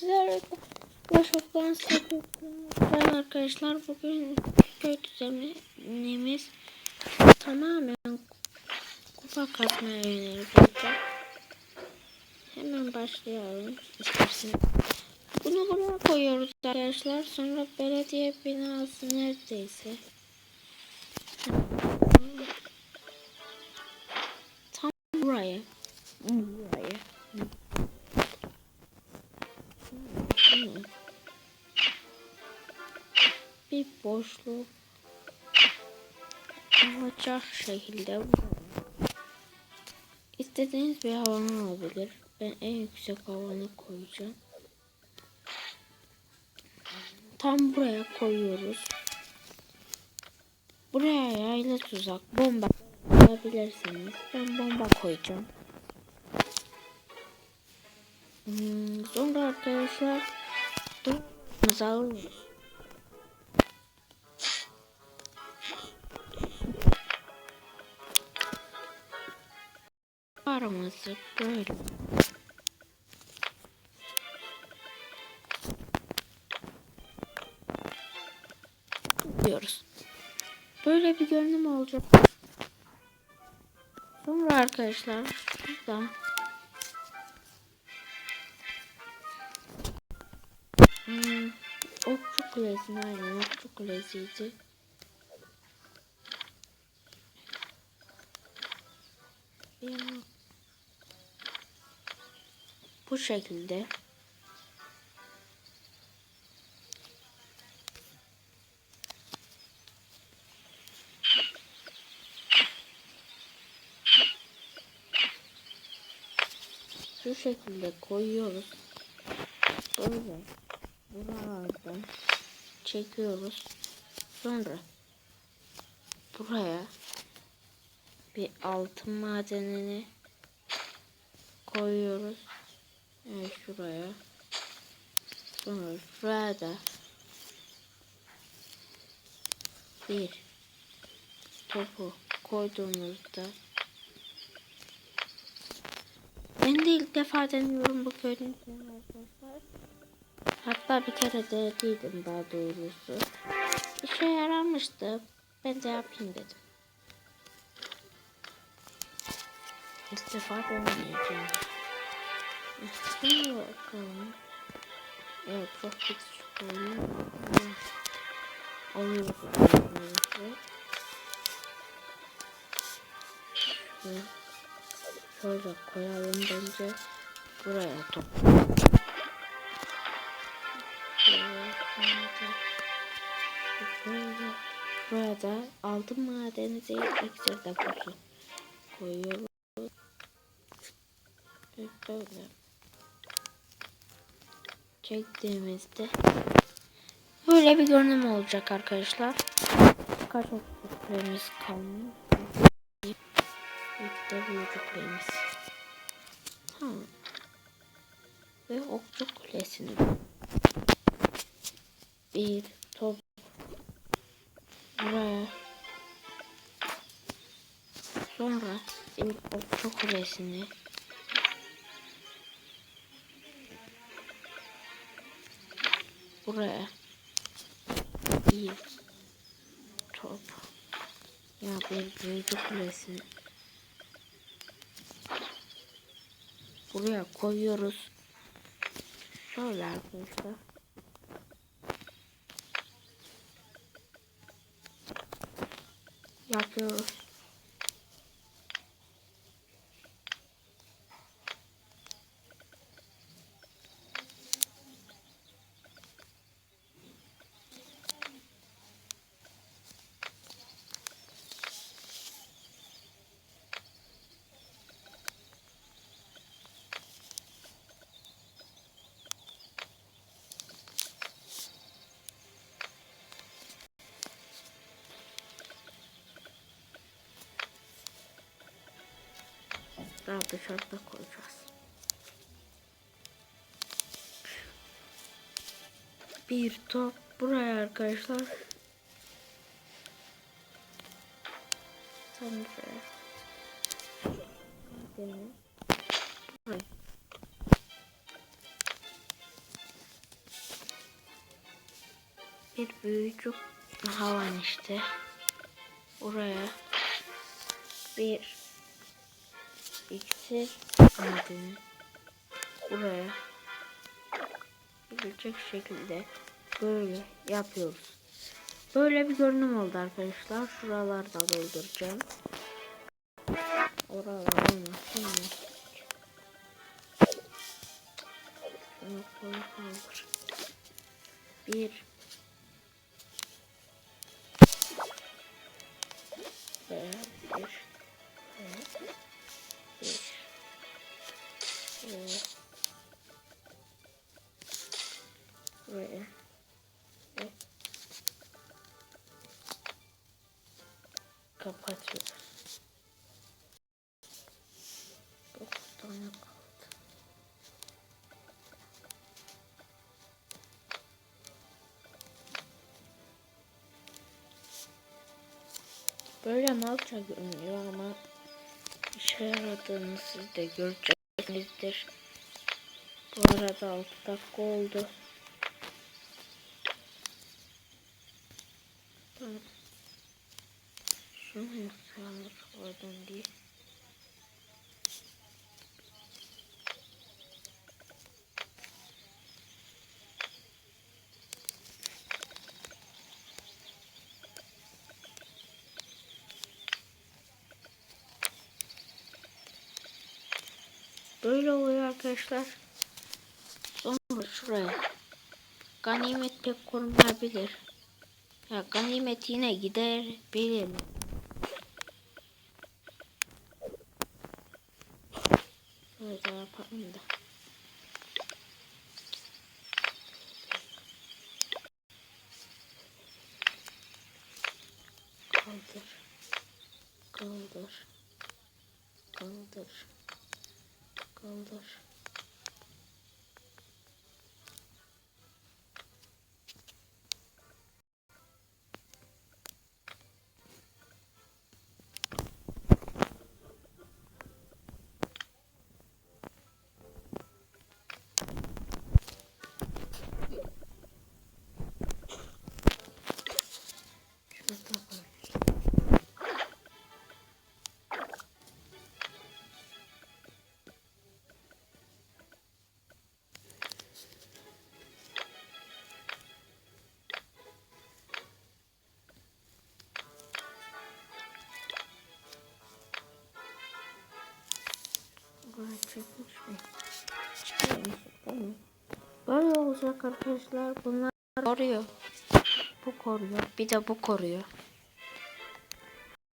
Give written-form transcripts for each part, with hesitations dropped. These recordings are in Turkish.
sizlerle Clash of Clans yapıyoruz. Arkadaşlar bugün köy düzenimiz tamamen kupa kasmaya yönelik olacak. Hemen başlayalım isterseniz. Bunu buraya koyuyoruz arkadaşlar. Sonra belediye binası neredeyse. Tam buraya. Bir boşluk olacak şekilde istediğiniz bir havan olabilir. Ben en yüksek havanı koyacağım. Tam buraya koyuyoruz. Buraya yaylı tuzak, bomba koyabilirsiniz. Ben bomba koyacağım. Sonra arkadaşlar duvarımızı alıyoruz. Duvarımızı böyle diyoruz. Böyle bir görünüm olacak. Sonra arkadaşlar şuradan okçu kulesine, aynen okçu kulesiydi. Bu şekilde şu şekilde koyuyoruz. Böyle buralardan çekiyoruz. Sonra buraya bir altın madenini koyuyoruz. Evet, şuraya. Sonra şuraya da bir topu koyduğumuzda, ben de ilk defa deniyorum bu köyün arkadaşlar. Hatta bir kere denediydim daha doğrusu. İşe yaramıştı. Ben de yapayım dedim. İlk defa deneyeceğim. Şimdi bakalım. Evet, çok fix koyuyorum. Alıyoruz. Şöyle koyalım bence. Buraya top. Buraya da altın madeni değil, iksir deposu koyuyoruz. Böyle çektiğimizde böyle bir görünüm olacak arkadaşlar. Kaç okçularımız kalmış? İlk de büyücüklerimiz. Tamam. Ve okçu kulesini bir top buraya, sonra bir okçu kulesini buraya, bir top ya bir büyücü kulesini buraya koyuyoruz. Şöyle arkadaşlar. Yapıyoruz. Daha dışarıda koyacağız. Bir top buraya arkadaşlar. Tam buraya. Buraya. bir büyücü havan işte. Oraya bir iksir madeni buraya gelecek şekilde böyle yapıyoruz. Böyle bir görünüm oldu arkadaşlar. Şuralarda dolduracağım. Oralar olmasın. Şunu koy kaldır. Bir ve bir buraya ve kapatıyoruz. 9 tane kaldı. Böyle malca görünüyor ama işe yaradığını siz de göreceksinizdir. Bu arada 6 dakika oldu. Tamam. Şunu yapalım oradan değil. Böyle oluyor arkadaşlar. Sonra şuraya. Ganimet pek korunabilir. Ya ganimet yine gider bilir. Böyle de yapalım da. Kaldır. Kaldır. Kaldır. Kaldır. Şurada böyle. Buraya çekmiş mi? Çıkmış. Tamam. Böyle olacak arkadaşlar. Bunlar koruyor. Bu koruyor. Bir de bu koruyor.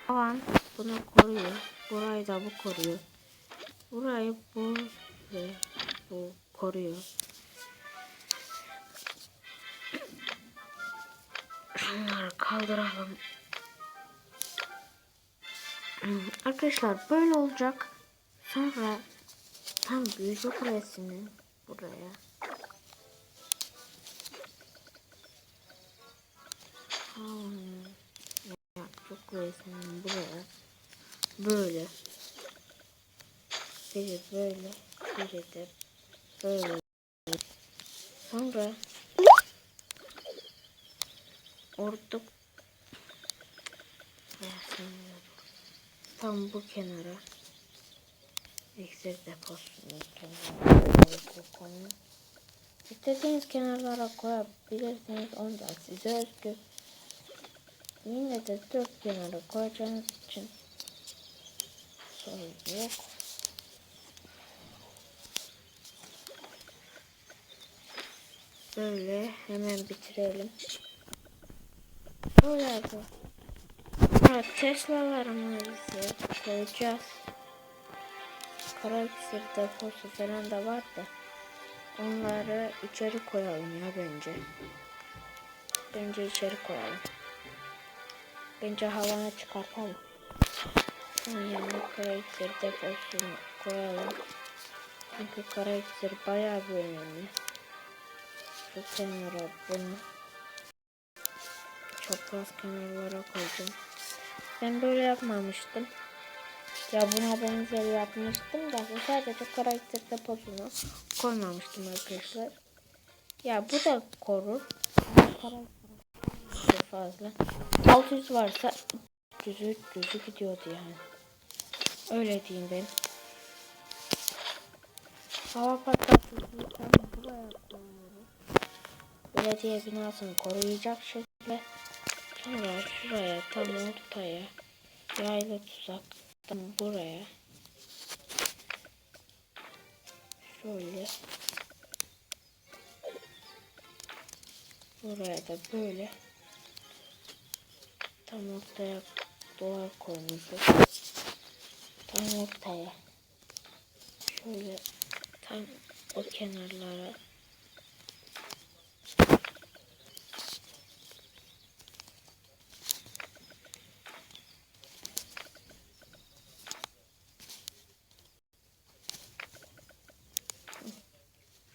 Havan bunu koruyor. Burayı da bu koruyor. Burayı bu ve bu koruyor. Şunları kaldıralım. Arkadaşlar böyle olacak. Sonra tam büyücü kulesini buraya. Büyücü kulesini buraya. Böyle. Biri böyle. Biri de böyle. Sonra orada tam bu kenara iksir deposunu kenara. İstediğiniz kenarlara koyabilirsiniz. Ondan size özgü. Yine de 4 kenara koyacağınız için sorun yok. Böyle hemen bitirelim. Böyle bu. Sonra Tesla'larımızı koyacağız. Kara iksir deposu falan da var da onları içeri koyalım ya bence. Bence içeri koyalım. Bence havana çıkartalım. Onun yanına kara iksir deposunu koyalım. Çünkü kara iksir bayağı bir önemli. Şu kenara bunu çapraz kenarlara koydum. Ben böyle yapmamıştım. Ya buna benzer yapmıştım da sadece kara iksir deposunu koymamıştım arkadaşlar. Ya bu da korur. Kara fazla. 600 varsa 300'ü gidiyordu yani. Öyle diyeyim ben. Hava patlatıcıyı tam buraya koyuyoruz. Belediye binasını koruyacak şekilde. Sonra şuraya tam ortaya yaylı tuzak tam buraya. Şöyle. Buraya da böyle. Tam ortaya duvar koymuşuz. Tam ortaya. Şöyle tam o kenarlara.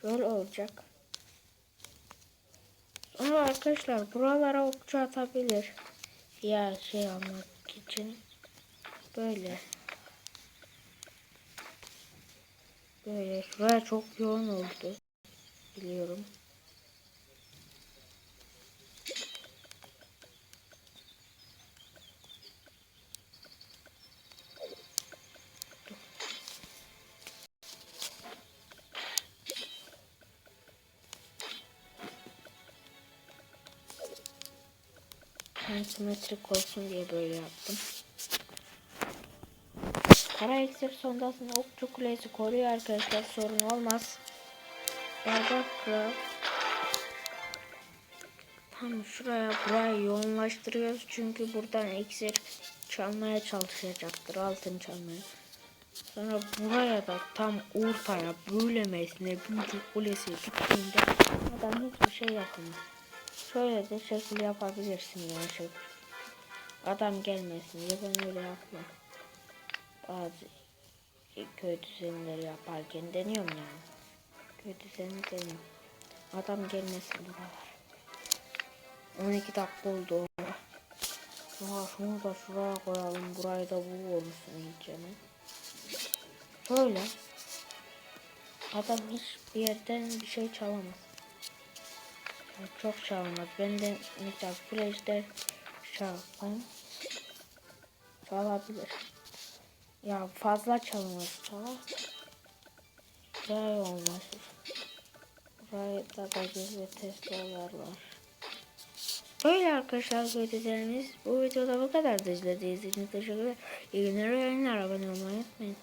Böyle olacak. Sonra arkadaşlar buralara okçu atabilir. Ya şey almak için. Böyle. Böyle. Şuraya çok yoğun oldu. Biliyorum. Simetrik olsun diye böyle yaptım. Kara iksir sondasını okçu kulesi koruyor arkadaşlar, sorun olmaz. Bardak kral tam şuraya burayı yoğunlaştırıyoruz çünkü buradan iksir çalmaya çalışacaktır, altın çalmaya. Sonra buraya da tam ortaya böylemesine büyücü kulesi gittiğinde adam hiçbir şey yapamaz. Şöyle de şekil yapabilirsin yani şey. Adam gelmesin diye ben öyle yapmam. Bazı köy düzenleri yaparken deniyorum yani. Köy düzeni deniyorum. Adam gelmesin buralar. 12 dakika oldu. Şunu da şuraya koyalım. Burayı da bu olursun iyicene. Şöyle. Adam hiçbir yerden bir şey çalamaz. Yani çok çalamaz. Benden mesela flash'te çalan çalabilir. Ya fazla çalamaz. Buraya olmaz. Buraya da gizli testler var. Böyle arkadaşlar videolarımız. Bu videoda bu kadar da izlediğiniz için teşekkürler. İyi günler ve yayınlar. Abone olmayı unutmayın.